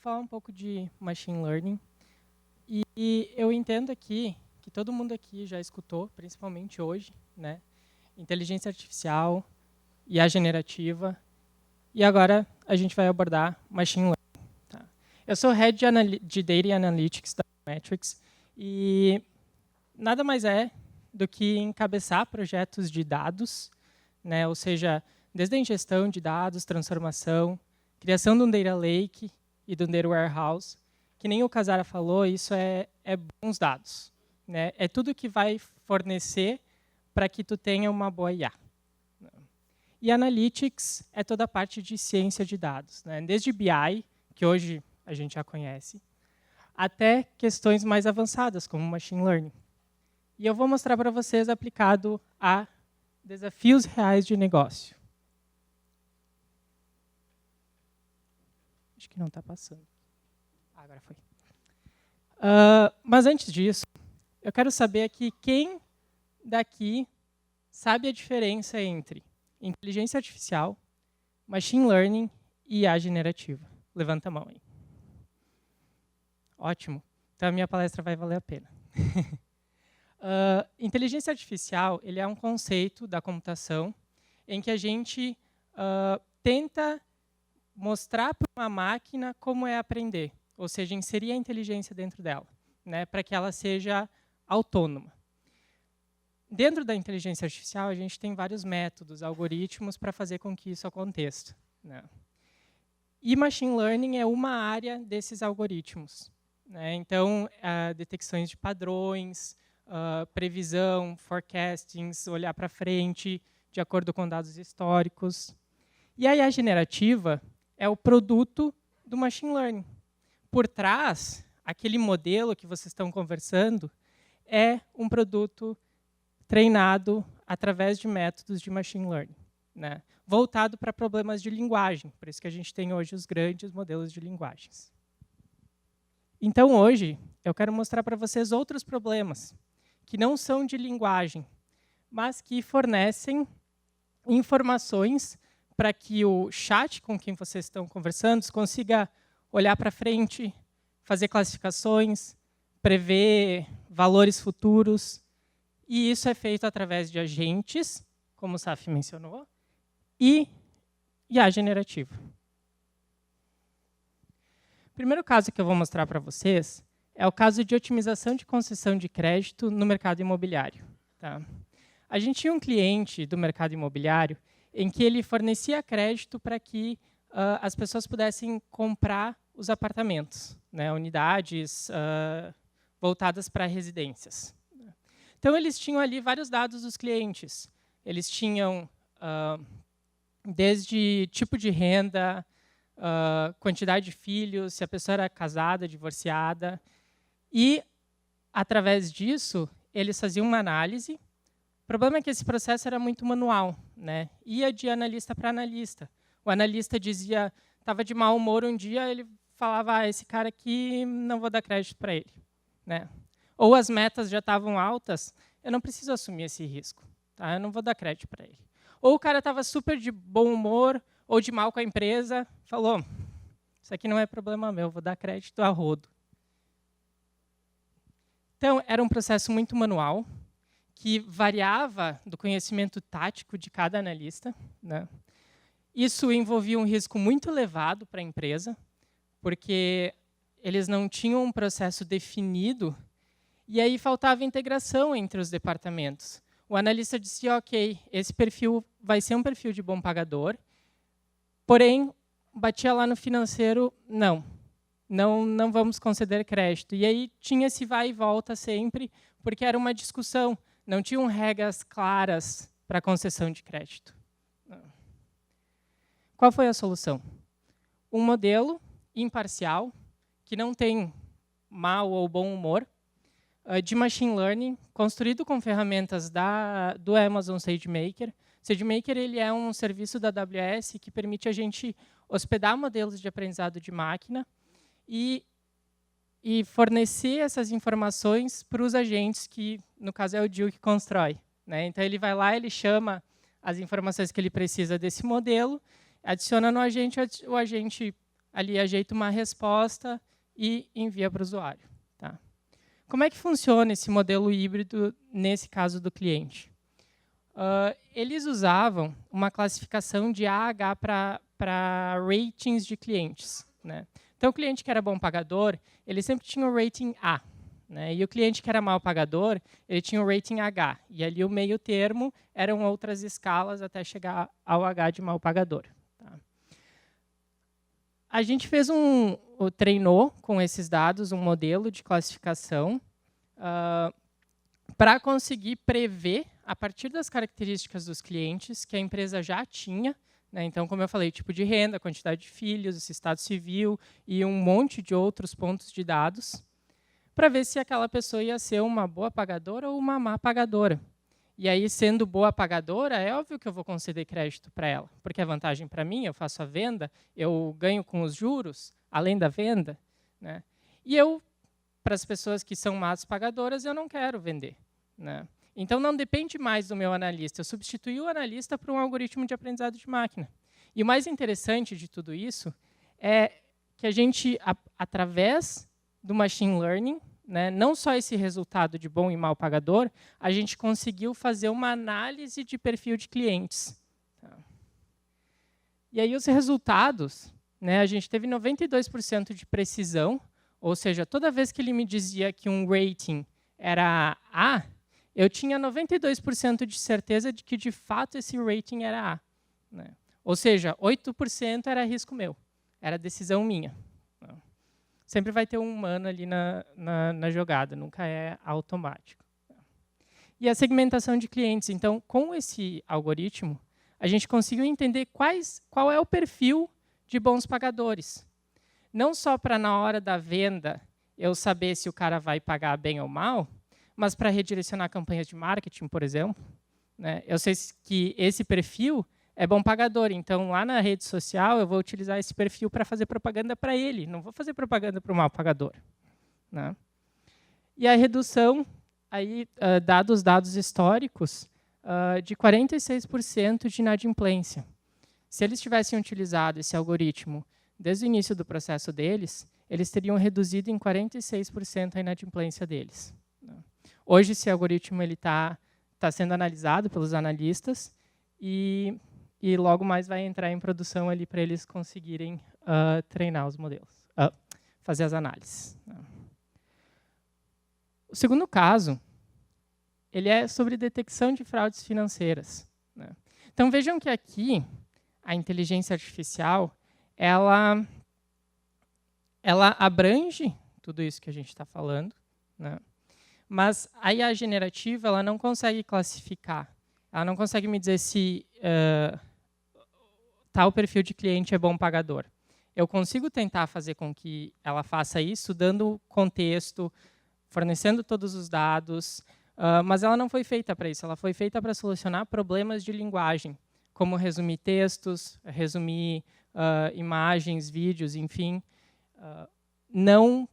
falar um pouco de Machine Learning. E eu entendo aqui que todo mundo aqui já escutou, principalmente hoje, né? Inteligência artificial, IA generativa. E agora a gente vai abordar Machine Learning. Tá? Eu sou Head de Data Analytics da Metrics e nada mais é do que encabeçar projetos de dados, né? Ou seja, desde a ingestão de dados, transformação, criação de um Data Lake e de um Data Warehouse. Que nem o Casara falou, isso é bons dados. Né? É tudo que vai fornecer para que tu tenha uma boa IA. E Analytics é toda a parte de ciência de dados. Né? Desde BI, que hoje a gente já conhece, até questões mais avançadas, como Machine Learning. E eu vou mostrar para vocês aplicado a desafios reais de negócio. Acho que não está passando. Agora foi. Mas antes disso, eu quero saber aqui quem daqui sabe a diferença entre inteligência artificial, machine learning e IA generativa. Levanta a mão aí. Ótimo. Então a minha palestra vai valer a pena. Inteligência artificial ele é um conceito da computação em que a gente tenta mostrar para uma máquina como é aprender, ou seja, inserir a inteligência dentro dela, né, para que ela seja autônoma. Dentro da inteligência artificial, a gente tem vários métodos, algoritmos, para fazer com que isso aconteça. Né. E Machine Learning é uma área desses algoritmos. Né. Então, detecções de padrões, previsão, forecastings, olhar para frente, de acordo com dados históricos. E a IA generativa é o produto do Machine Learning. Por trás, aquele modelo que vocês estão conversando é um produto treinado através de métodos de Machine Learning, né? Voltado para problemas de linguagem. Por isso que a gente tem hoje os grandes modelos de linguagens. Então, hoje, eu quero mostrar para vocês outros problemas que não são de linguagem, mas que fornecem informações para que o chat com quem vocês estão conversando consiga olhar para frente, fazer classificações, prever valores futuros. E isso é feito através de agentes, como o Saf mencionou, e IA generativa. O primeiro caso que eu vou mostrar para vocês é o caso de otimização de concessão de crédito no mercado imobiliário. Tá? A gente tinha um cliente do mercado imobiliário em que ele fornecia crédito para que as pessoas pudessem comprar os apartamentos, né, unidades voltadas para residências. Então, eles tinham ali vários dados dos clientes. Eles tinham desde tipo de renda, quantidade de filhos, se a pessoa era casada, divorciada. E, através disso, eles faziam uma análise. O problema é que esse processo era muito manual, né? Ia de analista para analista. O analista dizia, estava de mau humor um dia, ele falava, esse cara aqui não vou dar crédito para ele. Né? Ou as metas já estavam altas, eu não preciso assumir esse risco. Tá? Eu não vou dar crédito para ele. Ou o cara estava super de bom humor, ou de mal com a empresa, falou, isso aqui não é problema meu, vou dar crédito a rodo. Então, era um processo muito manual, que variava do conhecimento tático de cada analista. Né? Isso envolvia um risco muito elevado para a empresa, porque eles não tinham um processo definido, e aí faltava integração entre os departamentos. O analista dizia, ok, esse perfil vai ser um perfil de bom pagador, porém, batia lá no financeiro, não vamos conceder crédito. E aí tinha esse vai e volta sempre, porque era uma discussão. Não tinham regras claras para a concessão de crédito. Qual foi a solução? Um modelo imparcial, que não tem mau ou bom humor, de machine learning, construído com ferramentas do Amazon SageMaker. SageMaker ele é um serviço da AWS que permite a gente hospedar modelos de aprendizado de máquina e fornecer essas informações para os agentes, que, no caso, é o DIL que constrói. Né? Então, ele vai lá, ele chama as informações que ele precisa desse modelo, adiciona no agente, o agente ali ajeita uma resposta e envia para o usuário. Tá? Como é que funciona esse modelo híbrido nesse caso do cliente? Eles usavam uma classificação de AH para ratings de clientes. Né? Então, o cliente que era bom pagador, ele sempre tinha o rating A. Né? E o cliente que era mal pagador, ele tinha o rating H. E ali o meio termo eram outras escalas até chegar ao H de mal pagador. Tá? A gente treinou com esses dados um modelo de classificação para conseguir prever, a partir das características dos clientes que a empresa já tinha, né? Então, como eu falei, tipo de renda, quantidade de filhos, estado civil e um monte de outros pontos de dados, para ver se aquela pessoa ia ser uma boa pagadora ou uma má pagadora. E aí, sendo boa pagadora, é óbvio que eu vou conceder crédito para ela, porque é vantagem para mim, eu faço a venda, eu ganho com os juros, além da venda. Né? E eu, para as pessoas que são más pagadoras, eu não quero vender. Né? Então, não depende mais do meu analista. Eu substituí o analista por um algoritmo de aprendizado de máquina. E o mais interessante de tudo isso é que a gente, através do machine learning, né, não só esse resultado de bom e mal pagador, a gente conseguiu fazer uma análise de perfil de clientes. E aí os resultados, né, a gente teve 92% de precisão, ou seja, toda vez que ele me dizia que um rating era A, eu tinha 92% de certeza de que, de fato, esse rating era A. Né? Ou seja, 8% era risco meu, era decisão minha. Sempre vai ter um humano ali na jogada, nunca é automático. E a segmentação de clientes. Então, com esse algoritmo, a gente conseguiu entender qual é o perfil de bons pagadores. Não só para, na hora da venda, eu saber se o cara vai pagar bem ou mal, mas para redirecionar campanhas de marketing, por exemplo. Né? Eu sei que esse perfil é bom pagador, então lá na rede social eu vou utilizar esse perfil para fazer propaganda para ele, não vou fazer propaganda para o mal pagador. Né? E a redução, aí, dados históricos, de 46% de inadimplência. Se eles tivessem utilizado esse algoritmo desde o início do processo deles, eles teriam reduzido em 46% a inadimplência deles. Né? Hoje esse algoritmo está sendo analisado pelos analistas e logo mais vai entrar em produção ali para eles conseguirem treinar os modelos, fazer as análises. O segundo caso, ele é sobre detecção de fraudes financeiras. Né? Então vejam que aqui a inteligência artificial ela abrange tudo isso que a gente está falando, né? Mas a IA generativa ela não consegue classificar, ela não consegue me dizer se tal perfil de cliente é bom pagador. Eu consigo tentar fazer com que ela faça isso, dando contexto, fornecendo todos os dados, mas ela não foi feita para isso, ela foi feita para solucionar problemas de linguagem, como resumir textos, resumir imagens, vídeos, enfim, não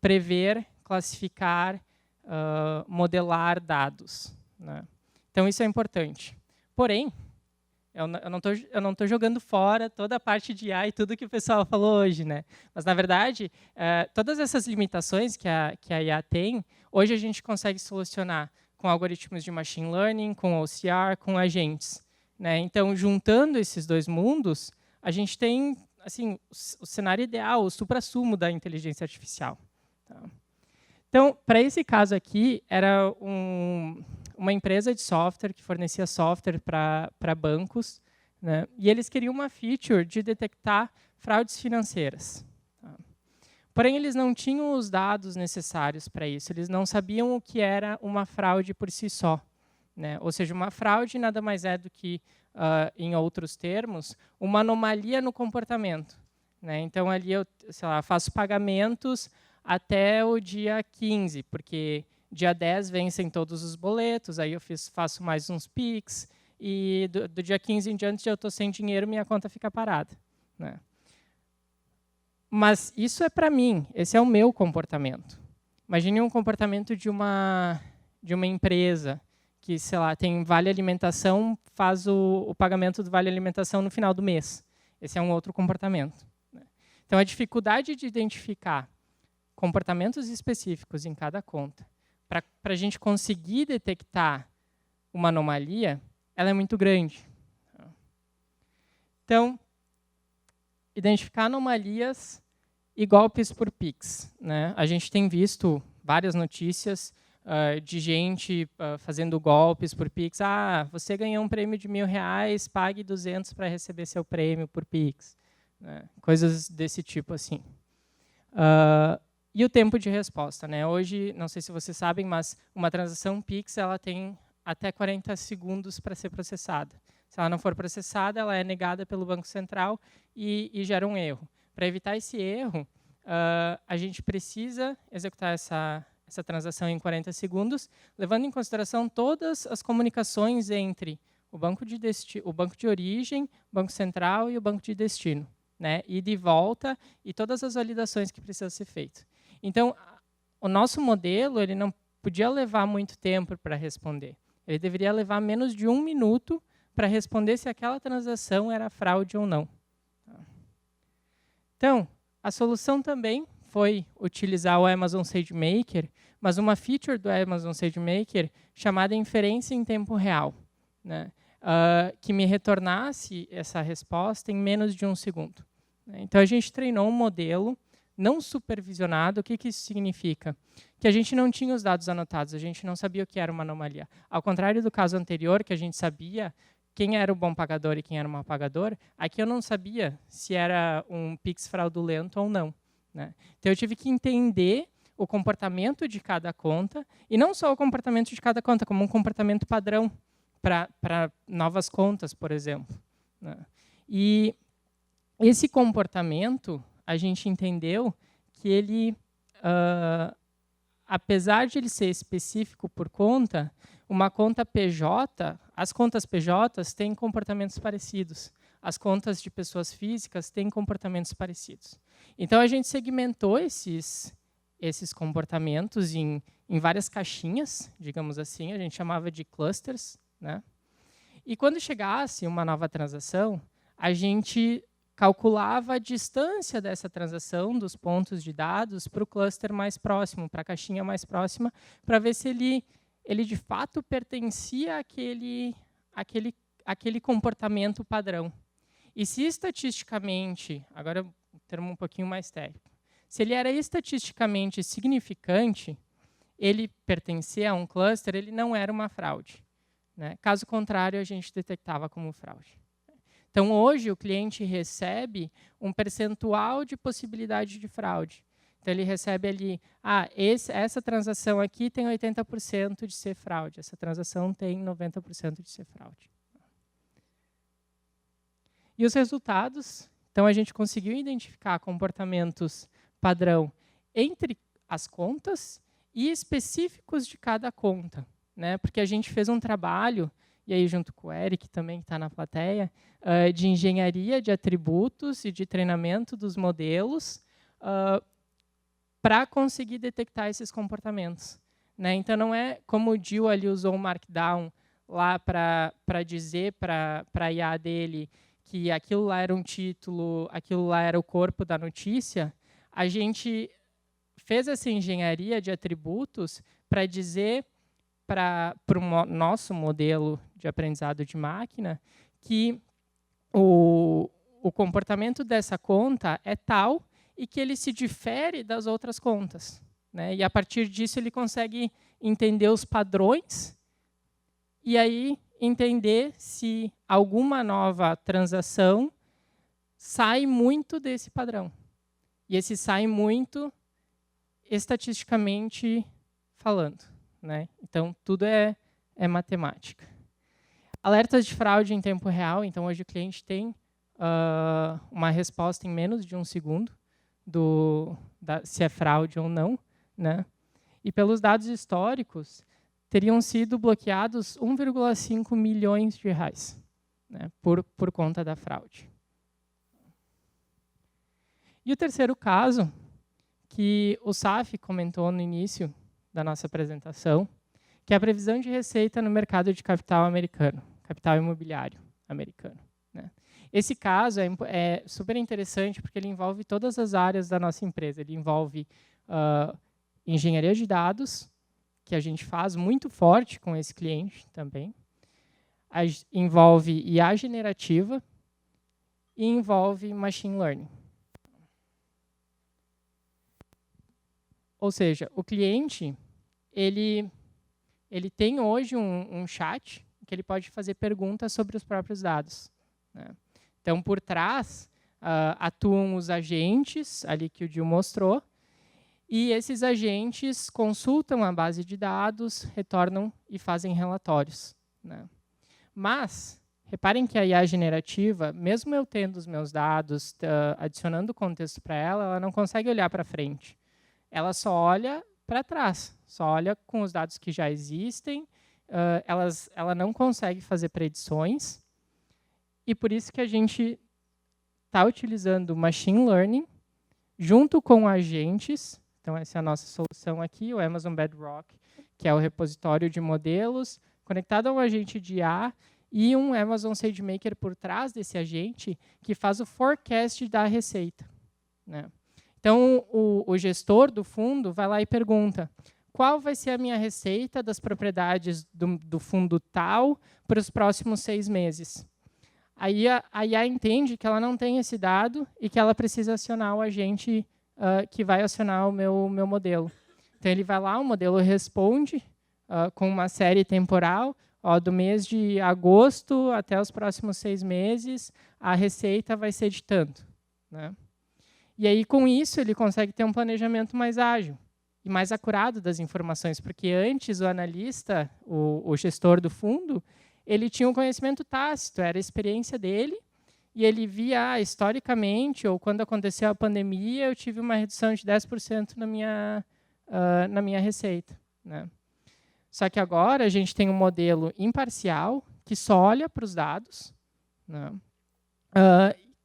prever, classificar, modelar dados. Né? Então, isso é importante. Porém, eu não estou jogando fora toda a parte de IA e tudo que o pessoal falou hoje. Né? Mas, na verdade, todas essas limitações que a IA tem, hoje a gente consegue solucionar com algoritmos de machine learning, com OCR, com agentes. Né? Então, juntando esses dois mundos, a gente tem assim, o cenário ideal, o suprassumo da inteligência artificial. Tá? Então, para esse caso aqui, era uma empresa de software que fornecia software para bancos, né? E eles queriam uma feature de detectar fraudes financeiras. Tá? Porém, eles não tinham os dados necessários para isso, eles não sabiam o que era uma fraude por si só. Né? Ou seja, uma fraude nada mais é do que, em outros termos, uma anomalia no comportamento. Né? Então, ali eu faço pagamentos até o dia 15, porque dia 10 vencem todos os boletos, aí eu faço mais uns PIX, e do dia 15 em diante eu estou sem dinheiro, minha conta fica parada. Né? Mas isso é para mim, esse é o meu comportamento. Imagine um comportamento de uma empresa que, sei lá, tem vale alimentação, faz o pagamento do vale alimentação no final do mês. Esse é um outro comportamento. Né? Então, a dificuldade de identificar comportamentos específicos em cada conta, para a gente conseguir detectar uma anomalia, ela é muito grande. Então, identificar anomalias e golpes por Pix, né? A gente tem visto várias notícias de gente fazendo golpes por Pix. Ah, você ganhou um prêmio de R$1.000, pague 200 para receber seu prêmio por Pix. Né? Coisas desse tipo assim. E o tempo de resposta, né? Hoje, não sei se vocês sabem, mas uma transação Pix ela tem até 40 segundos para ser processada. Se ela não for processada, ela é negada pelo Banco Central e gera um erro. Para evitar esse erro, a gente precisa executar essa transação em 40 segundos, levando em consideração todas as comunicações entre o banco de origem, o Banco Central e o banco de destino, né? E de volta e todas as validações que precisam ser feitas. Então, o nosso modelo ele não podia levar muito tempo para responder. Ele deveria levar menos de 1 minuto para responder se aquela transação era fraude ou não. Então, a solução também foi utilizar o Amazon SageMaker, mas uma feature do Amazon SageMaker chamada inferência em tempo real, né? Que me retornasse essa resposta em menos de 1 segundo. Então, a gente treinou um modelo não supervisionado. O que isso significa? Que a gente não tinha os dados anotados, a gente não sabia o que era uma anomalia. Ao contrário do caso anterior, que a gente sabia quem era o bom pagador e quem era o mau pagador, aqui eu não sabia se era um Pix fraudulento ou não. Né? Então, eu tive que entender o comportamento de cada conta, e não só o comportamento de cada conta, como um comportamento padrão para novas contas, por exemplo. Né? E esse comportamento, a gente entendeu que ele, apesar de ele ser específico por conta, uma conta PJ, as contas PJs têm comportamentos parecidos. As contas de pessoas físicas têm comportamentos parecidos. Então, a gente segmentou esses comportamentos em várias caixinhas, digamos assim, a gente chamava de clusters. Né? E quando chegasse uma nova transação, a gente calculava a distância dessa transação dos pontos de dados para o cluster mais próximo, para a caixinha mais próxima, para ver se ele de fato pertencia àquele comportamento padrão. E se estatisticamente, agora um termo um pouquinho mais técnico, se ele era estatisticamente significante, ele pertencia a um cluster, ele não era uma fraude. Né? Caso contrário, a gente detectava como fraude. Então, hoje, o cliente recebe um percentual de possibilidade de fraude. Então, ele recebe ali, essa transação aqui tem 80% de ser fraude, essa transação tem 90% de ser fraude. E os resultados? Então, a gente conseguiu identificar comportamentos padrão entre as contas e específicos de cada conta. Né? Porque a gente fez um trabalho, e aí junto com o Eric também, que está na plateia, de engenharia de atributos e de treinamento dos modelos para conseguir detectar esses comportamentos. Né? Então, não é como o Gil ali usou um Markdown lá para dizer para a IA dele que aquilo lá era um título, aquilo lá era o corpo da notícia. A gente fez essa engenharia de atributos para dizer para o nosso modelo de aprendizado de máquina que o comportamento dessa conta é tal e que ele se difere das outras contas. Né? E, a partir disso, ele consegue entender os padrões e aí entender se alguma nova transação sai muito desse padrão. E esse sai muito estatisticamente falando. Né? Então, tudo é matemática. Alertas de fraude em tempo real. Então, hoje o cliente tem uma resposta em menos de 1 segundo se é fraude ou não. Né? E pelos dados históricos, teriam sido bloqueados 1,5 milhões de reais, né, por conta da fraude. E o terceiro caso, que o Saf comentou no início da nossa apresentação, que é a previsão de receita no mercado de capital americano, capital imobiliário americano. Né? Esse caso é super interessante porque ele envolve todas as áreas da nossa empresa. Ele envolve engenharia de dados, que a gente faz muito forte com esse cliente também. Envolve IA generativa e envolve machine learning. Ou seja, o cliente ele tem hoje um chat que ele pode fazer perguntas sobre os próprios dados, né? Então, por trás, atuam os agentes, ali que o Gil mostrou, e esses agentes consultam a base de dados, retornam e fazem relatórios, né? Mas, reparem que a IA generativa, mesmo eu tendo os meus dados, adicionando contexto para ela não consegue olhar para frente. Ela só olha para trás, só olha com os dados que já existem, ela não consegue fazer predições, e por isso que a gente está utilizando machine learning junto com agentes. Então, essa é a nossa solução aqui, o Amazon Bedrock, que é o repositório de modelos, conectado a um agente de IA e um Amazon SageMaker por trás desse agente, que faz o forecast da receita, né? Então, o gestor do fundo vai lá e pergunta: qual vai ser a minha receita das propriedades do fundo tal para os próximos 6 meses? Aí a IA entende que ela não tem esse dado e que ela precisa acionar o agente que vai acionar o meu modelo. Então, ele vai lá, o modelo responde com uma série temporal, do mês de agosto até os próximos 6 meses, a receita vai ser de tanto, né? E aí, com isso, ele consegue ter um planejamento mais ágil e mais acurado das informações, porque antes o analista, o gestor do fundo, ele tinha um conhecimento tácito, era a experiência dele, e ele via, historicamente, ou quando aconteceu a pandemia, eu tive uma redução de 10% na minha receita, né? Só que agora a gente tem um modelo imparcial, que só olha para os dados, né?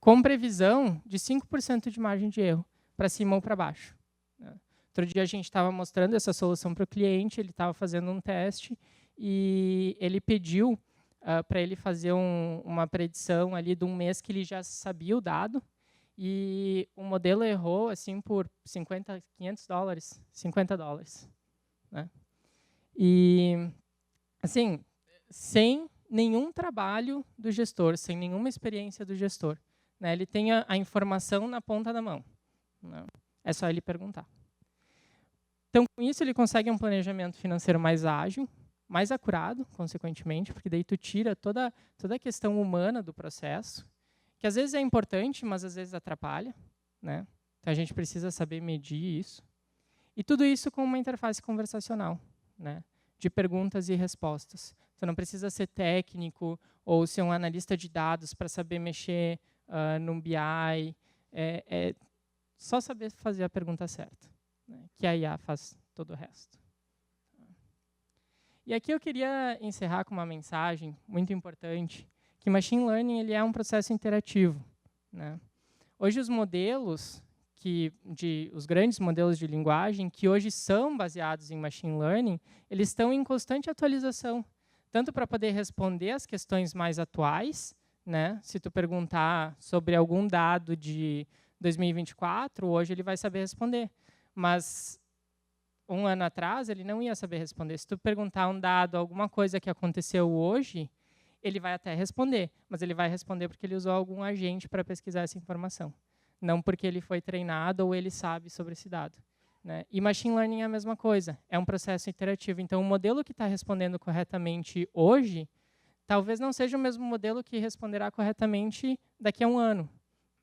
Com previsão de 5% de margem de erro, para cima ou para baixo, né? Outro dia a gente estava mostrando essa solução para o cliente, ele estava fazendo um teste, e ele pediu para ele fazer uma predição ali de um mês que ele já sabia o dado, e o modelo errou assim por $500, $50, né? E, assim, sem nenhum trabalho do gestor, sem nenhuma experiência do gestor, né? Ele tem a informação na ponta da mão, né? É só ele perguntar. Então, com isso, ele consegue um planejamento financeiro mais ágil, mais acurado, consequentemente, porque daí tu tira toda a questão humana do processo, que às vezes é importante, mas às vezes atrapalha, né? Então, a gente precisa saber medir isso. E tudo isso com uma interface conversacional, né? De perguntas e respostas. Você não precisa ser técnico ou ser um analista de dados para saber mexer num BI. É só saber fazer a pergunta certa, né? Que a IA faz todo o resto. E aqui eu queria encerrar com uma mensagem muito importante, que machine learning ele é um processo interativo, né? Hoje os modelos, os grandes modelos de linguagem, que hoje são baseados em machine learning, eles estão em constante atualização, tanto para poder responder às questões mais atuais, né? Se tu perguntar sobre algum dado de 2024, hoje ele vai saber responder, mas um ano atrás ele não ia saber responder. Se tu perguntar um dado, alguma coisa que aconteceu hoje, ele vai até responder, mas ele vai responder porque ele usou algum agente para pesquisar essa informação, não porque ele foi treinado ou ele sabe sobre esse dado, né? E machine learning é a mesma coisa, é um processo iterativo. Então, o modelo que está respondendo corretamente hoje, talvez não seja o mesmo modelo que responderá corretamente daqui a um ano,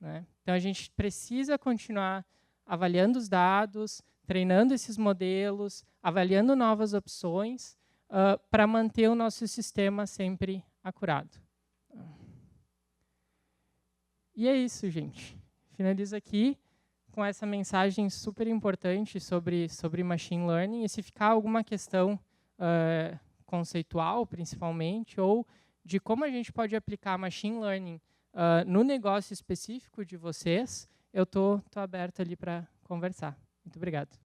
né? Então, a gente precisa continuar avaliando os dados, treinando esses modelos, avaliando novas opções, para manter o nosso sistema sempre acurado. E é isso, gente. Finalizo aqui com essa mensagem super importante sobre machine learning. E se ficar alguma questão conceitual, principalmente, ou de como a gente pode aplicar machine learning no negócio específico de vocês, eu estou aberto ali para conversar. Muito obrigado.